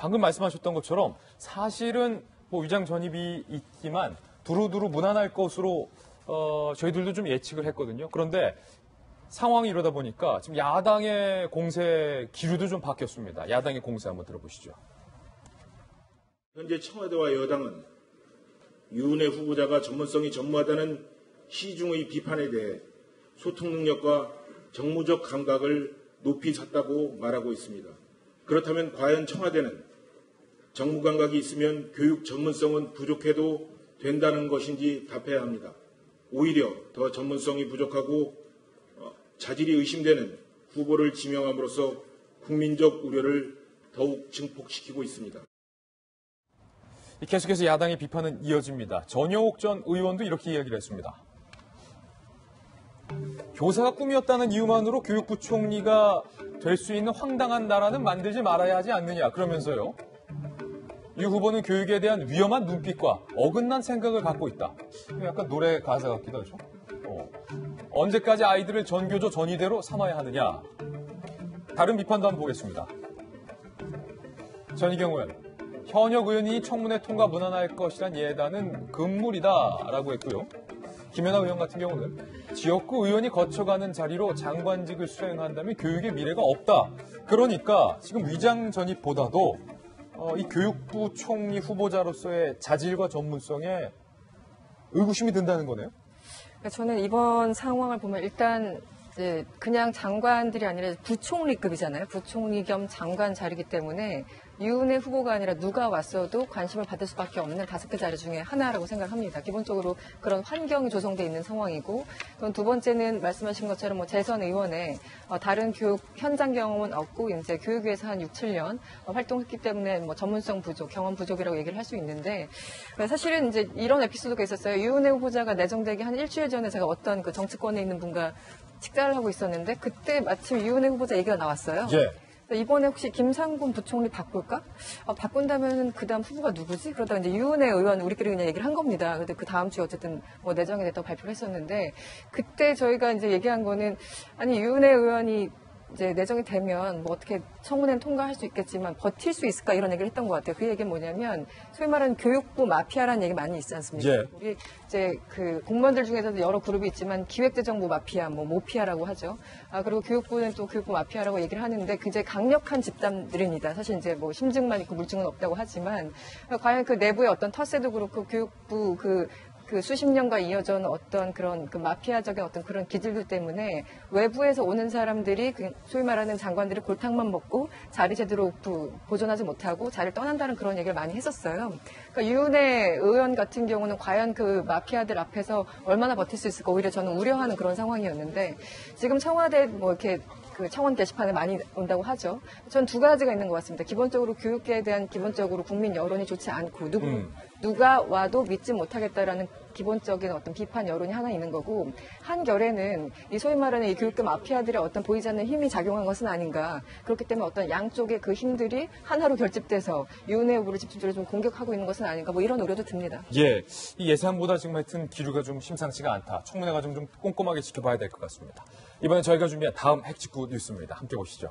방금 말씀하셨던 것처럼 사실은 뭐 위장 전입이 있지만 두루두루 무난할 것으로 저희들도 좀 예측을 했거든요. 그런데 상황이 이러다 보니까 지금 야당의 공세 기류도 좀 바뀌었습니다. 야당의 공세 한번 들어보시죠. 현재 청와대와 여당은 유은혜 후보자가 전문성이 전무하다는 시중의 비판에 대해 소통 능력과 정무적 감각을 높이 샀다고 말하고 있습니다. 그렇다면 과연 청와대는 정무 감각이 있으면 교육 전문성은 부족해도 된다는 것인지 답해야 합니다. 오히려 더 전문성이 부족하고 자질이 의심되는 후보를 지명함으로써 국민적 우려를 더욱 증폭시키고 있습니다. 계속해서 야당의 비판은 이어집니다. 전효옥 전 의원도 이렇게 이야기를 했습니다. 교사가 꿈이었다는 이유만으로 교육부 총리가 될 수 있는 황당한 나라는 만들지 말아야 하지 않느냐 그러면서요. 이 후보는 교육에 대한 위험한 눈빛과 어긋난 생각을 갖고 있다. 약간 노래 가사 같기도 하죠. 언제까지 아이들을 전교조 전위대로 삼아야 하느냐. 다른 비판도 한번 보겠습니다. 전희경 의원, 현역 의원이 청문회 통과 무난할 것이란 예단은 금물이다라고 했고요. 김연아 의원 같은 경우는 지역구 의원이 거쳐가는 자리로 장관직을 수행한다면 교육의 미래가 없다. 그러니까 지금 위장 전입보다도 이 교육부 총리 후보자로서의 자질과 전문성에 의구심이 든다는 거네요. 저는 이번 상황을 보면 일단 이제 그냥 장관들이 아니라 부총리급이잖아요. 부총리 겸 장관 자리이기 때문에 유은혜 후보가 아니라 누가 왔어도 관심을 받을 수밖에 없는 5개 자리 중에 하나라고 생각합니다. 기본적으로 그런 환경이 조성돼 있는 상황이고, 두 번째는 말씀하신 것처럼 뭐 재선 의원에 다른 교육 현장 경험은 없고 이제 교육위에서 한 6, 7년 활동했기 때문에 뭐 전문성 부족, 경험 부족이라고 얘기를 할 수 있는데, 사실은 이제 이런 에피소드가 있었어요. 유은혜 후보자가 내정되기 한 일주일 전에 제가 어떤 그 정치권에 있는 분과 식사를 하고 있었는데 그때 마침 유은혜 후보자 얘기가 나왔어요. 예. 이번에 혹시 김상곤 부총리 바꿀까? 바꾼다면 그 다음 후보가 누구지? 그러다가 이제 유은혜 의원 우리끼리 그냥 얘기를 한 겁니다. 근데 그 다음 주에 어쨌든 뭐 내정이 됐다고 발표를 했었는데 그때 저희가 이제 얘기한 거는 아니 유은혜 의원이 이제 내정이 되면 뭐 어떻게 청문회는 통과할 수 있겠지만 버틸 수 있을까 이런 얘기를 했던 것 같아요. 그 얘기는 뭐냐면 소위 말하는 교육부 마피아라는 얘기 많이 있지 않습니까? 예. 우리 이제 그 공무원들 중에서도 여러 그룹이 있지만 기획재정부 마피아, 뭐 모피아라고 하죠. 그리고 교육부는 또 교육부 마피아라고 얘기를 하는데 굉장히 강력한 집단들입니다. 사실 이제 뭐 심증만 있고 물증은 없다고 하지만 과연 그 내부의 어떤 텃세도 그렇고 교육부 그 수십 년간 이어져온 어떤 그런 그 마피아적인 어떤 그런 기질들 때문에 외부에서 오는 사람들이 소위 말하는 장관들이 골탕만 먹고 자리 제대로 보존하지 못하고 자리를 떠난다는 그런 얘기를 많이 했었어요. 그러니까 유은혜 의원 같은 경우는 과연 그 마피아들 앞에서 얼마나 버틸 수 있을까 오히려 저는 우려하는 그런 상황이었는데 지금 청와대 뭐 이렇게 그 청원 게시판에 많이 온다고 하죠. 전 두 가지가 있는 것 같습니다. 기본적으로 교육에 대한 기본적으로 국민 여론이 좋지 않고 누가 와도 믿지 못하겠다라는 기본적인 어떤 비판 여론이 하나 있는 거고 한결에는 이 소위 말하는 이 교육계 마피아들의 어떤 보이지 않는 힘이 작용한 것은 아닌가. 그렇기 때문에 어떤 양쪽의 그 힘들이 하나로 결집돼서 유은혜 후보를 집중적으로 좀 공격하고 있는 것은 아닌가 뭐 이런 우려도 듭니다. 예, 이 예상보다 지금 하여튼 기류가 좀 심상치가 않다. 청문회 과정 좀 꼼꼼하게 지켜봐야 될 것 같습니다. 이번에 저희가 준비한 다음 핵직구 뉴스입니다. 함께 보시죠.